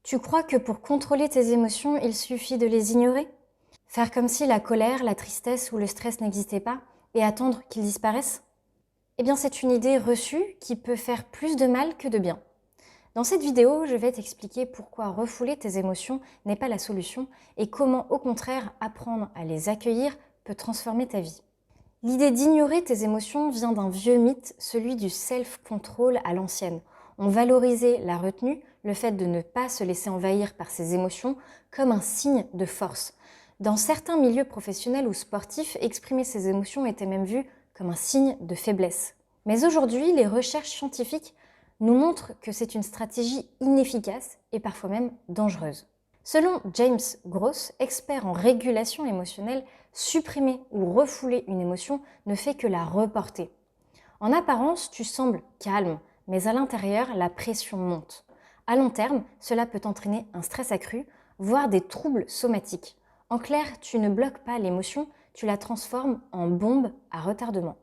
Tu crois que pour contrôler tes émotions, il suffit de les ignorer? Faire comme si la colère, la tristesse ou le stress n'existaient pas et attendre qu'ils disparaissent? Eh bien, c'est une idée reçue qui peut faire plus de mal que de bien. Dans cette vidéo, je vais t'expliquer pourquoi refouler tes émotions n'est pas la solution et comment, au contraire, apprendre à les accueillir peut transformer ta vie. L'idée d'ignorer tes émotions vient d'un vieux mythe, celui du self-control à l'ancienne. On valorisait la retenue, le fait de ne pas se laisser envahir par ses émotions, comme un signe de force. Dans certains milieux professionnels ou sportifs, exprimer ses émotions était même vu comme un signe de faiblesse. Mais aujourd'hui, les recherches scientifiques nous montrent que c'est une stratégie inefficace et parfois même dangereuse. Selon James Gross, expert en régulation émotionnelle, supprimer ou refouler une émotion ne fait que la reporter. En apparence, tu sembles calme, mais à l'intérieur, la pression monte. À long terme, cela peut entraîner un stress accru, voire des troubles somatiques. En clair, tu ne bloques pas l'émotion, tu la transformes en bombe à retardement.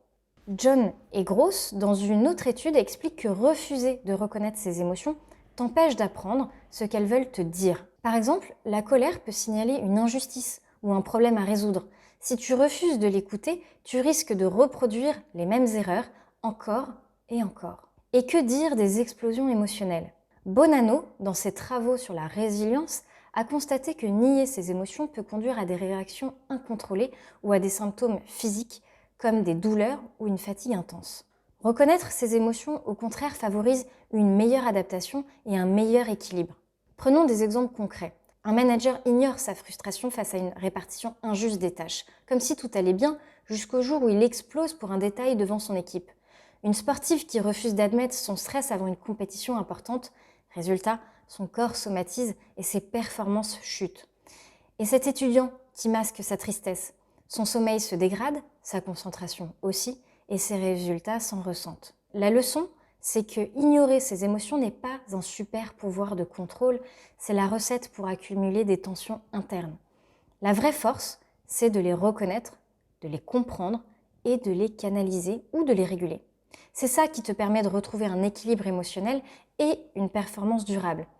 John et Gross, dans une autre étude, expliquent que refuser de reconnaître ses émotions t'empêche d'apprendre ce qu'elles veulent te dire. Par exemple, la colère peut signaler une injustice ou un problème à résoudre. Si tu refuses de l'écouter, tu risques de reproduire les mêmes erreurs encore et encore. Et que dire des explosions émotionnelles? Bonanno, dans ses travaux sur la résilience, a constaté que nier ses émotions peut conduire à des réactions incontrôlées ou à des symptômes physiques comme des douleurs ou une fatigue intense. Reconnaître ses émotions, au contraire, favorise une meilleure adaptation et un meilleur équilibre. Prenons des exemples concrets. Un manager ignore sa frustration face à une répartition injuste des tâches, comme si tout allait bien jusqu'au jour où il explose pour un détail devant son équipe. Une sportive qui refuse d'admettre son stress avant une compétition importante, résultat, son corps somatise et ses performances chutent. Et cet étudiant qui masque sa tristesse, son sommeil se dégrade, sa concentration aussi, et ses résultats s'en ressentent. La leçon, c'est que ignorer ses émotions n'est pas un super pouvoir de contrôle, c'est la recette pour accumuler des tensions internes. La vraie force, c'est de les reconnaître, de les comprendre et de les canaliser ou de les réguler. C'est ça qui te permet de retrouver un équilibre émotionnel et une performance durable.